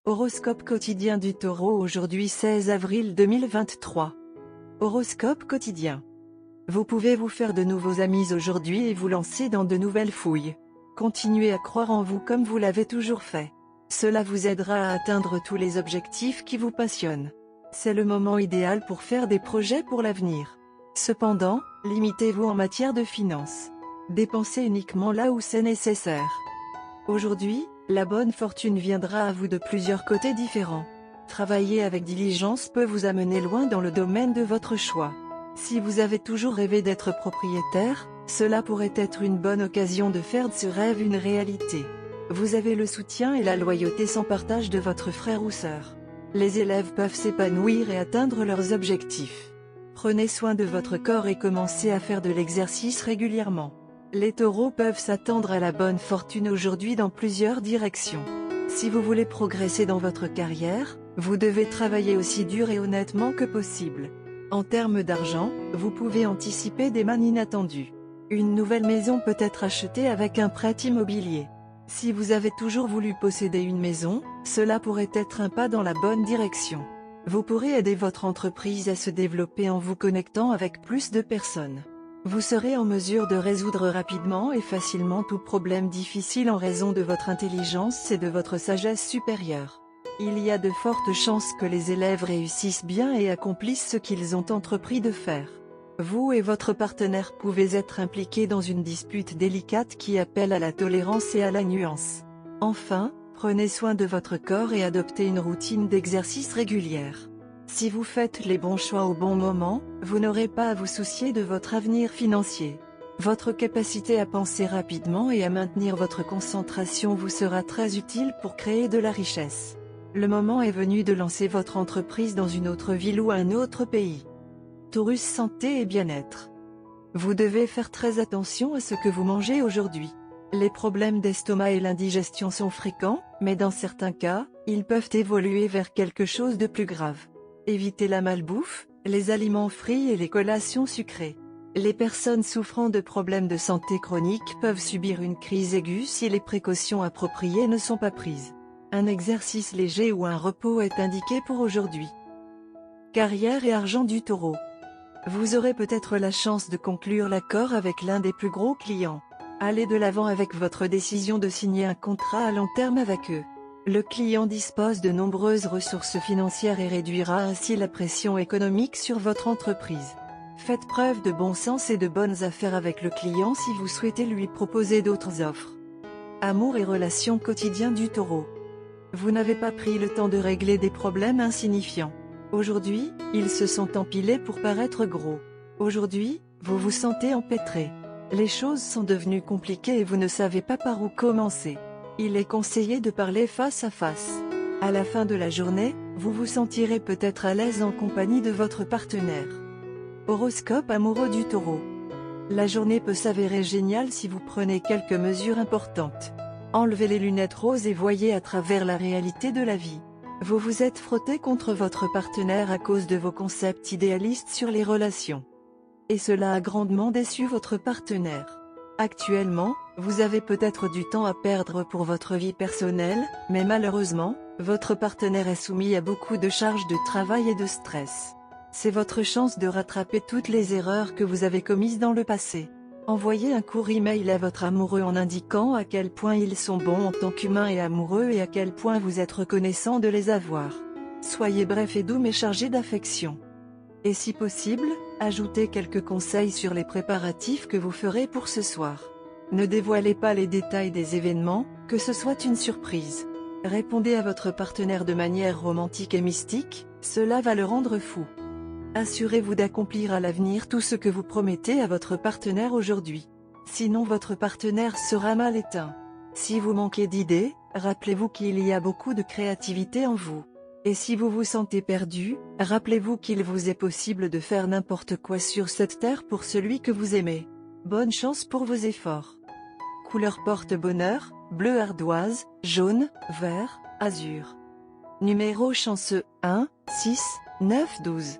Horoscope quotidien du Taureau aujourd'hui 16 avril 2023. Horoscope quotidien. Vous pouvez vous faire de nouveaux amis aujourd'hui et vous lancer dans de nouvelles fouilles. Continuez à croire en vous comme vous l'avez toujours fait. Cela vous aidera à atteindre tous les objectifs qui vous passionnent. C'est le moment idéal pour faire des projets pour l'avenir. Cependant, limitez-vous en matière de finances. Dépensez uniquement là où c'est nécessaire. Aujourd'hui, la bonne fortune viendra à vous de plusieurs côtés différents. Travailler avec diligence peut vous amener loin dans le domaine de votre choix. Si vous avez toujours rêvé d'être propriétaire, cela pourrait être une bonne occasion de faire de ce rêve une réalité. Vous avez le soutien et la loyauté sans partage de votre frère ou sœur. Les élèves peuvent s'épanouir et atteindre leurs objectifs. Prenez soin de votre corps et commencez à faire de l'exercice régulièrement. Les taureaux peuvent s'attendre à la bonne fortune aujourd'hui dans plusieurs directions. Si vous voulez progresser dans votre carrière, vous devez travailler aussi dur et honnêtement que possible. En termes d'argent, vous pouvez anticiper des mannes inattendues. Une nouvelle maison peut être achetée avec un prêt immobilier. Si vous avez toujours voulu posséder une maison, cela pourrait être un pas dans la bonne direction. Vous pourrez aider votre entreprise à se développer en vous connectant avec plus de personnes. Vous serez en mesure de résoudre rapidement et facilement tout problème difficile en raison de votre intelligence et de votre sagesse supérieure. Il y a de fortes chances que les élèves réussissent bien et accomplissent ce qu'ils ont entrepris de faire. Vous et votre partenaire pouvez être impliqués dans une dispute délicate qui appelle à la tolérance et à la nuance. Enfin, prenez soin de votre corps et adoptez une routine d'exercice régulière. Si vous faites les bons choix au bon moment, vous n'aurez pas à vous soucier de votre avenir financier. Votre capacité à penser rapidement et à maintenir votre concentration vous sera très utile pour créer de la richesse. Le moment est venu de lancer votre entreprise dans une autre ville ou un autre pays. Taurus, santé et bien-être. Vous devez faire très attention à ce que vous mangez aujourd'hui. Les problèmes d'estomac et l'indigestion sont fréquents, mais dans certains cas, ils peuvent évoluer vers quelque chose de plus grave. Évitez la malbouffe, les aliments frits et les collations sucrées. Les personnes souffrant de problèmes de santé chroniques peuvent subir une crise aiguë si les précautions appropriées ne sont pas prises. Un exercice léger ou un repos est indiqué pour aujourd'hui. Carrière et argent du Taureau. Vous aurez peut-être la chance de conclure l'accord avec l'un des plus gros clients. Allez de l'avant avec votre décision de signer un contrat à long terme avec eux. Le client dispose de nombreuses ressources financières et réduira ainsi la pression économique sur votre entreprise. Faites preuve de bon sens et de bonnes affaires avec le client si vous souhaitez lui proposer d'autres offres. Amour et relations quotidiens du Taureau. Vous n'avez pas pris le temps de régler des problèmes insignifiants. Aujourd'hui, ils se sont empilés pour paraître gros. Aujourd'hui, vous vous sentez empêtré. Les choses sont devenues compliquées et vous ne savez pas par où commencer. Il est conseillé de parler face à face. À la fin de la journée, vous vous sentirez peut-être à l'aise en compagnie de votre partenaire. Horoscope amoureux du Taureau. La journée peut s'avérer géniale si vous prenez quelques mesures importantes. Enlevez les lunettes roses et voyez à travers la réalité de la vie. Vous vous êtes frotté contre votre partenaire à cause de vos concepts idéalistes sur les relations. Et cela a grandement déçu votre partenaire. Actuellement, vous avez peut-être du temps à perdre pour votre vie personnelle, mais malheureusement, votre partenaire est soumis à beaucoup de charges de travail et de stress. C'est votre chance de rattraper toutes les erreurs que vous avez commises dans le passé. Envoyez un court email à votre amoureux en indiquant à quel point ils sont bons en tant qu'humains et amoureux et à quel point vous êtes reconnaissant de les avoir. Soyez bref et doux mais chargé d'affection. Et si possible, ajoutez quelques conseils sur les préparatifs que vous ferez pour ce soir. Ne dévoilez pas les détails des événements, que ce soit une surprise. Répondez à votre partenaire de manière romantique et mystique, cela va le rendre fou. Assurez-vous d'accomplir à l'avenir tout ce que vous promettez à votre partenaire aujourd'hui. Sinon votre partenaire sera mal éteint. Si vous manquez d'idées, rappelez-vous qu'il y a beaucoup de créativité en vous. Et si vous vous sentez perdu, rappelez-vous qu'il vous est possible de faire n'importe quoi sur cette terre pour celui que vous aimez. Bonne chance pour vos efforts. Couleur porte-bonheur, bleu ardoise, jaune, vert, azur. Numéro chanceux, 1, 6, 9, 12.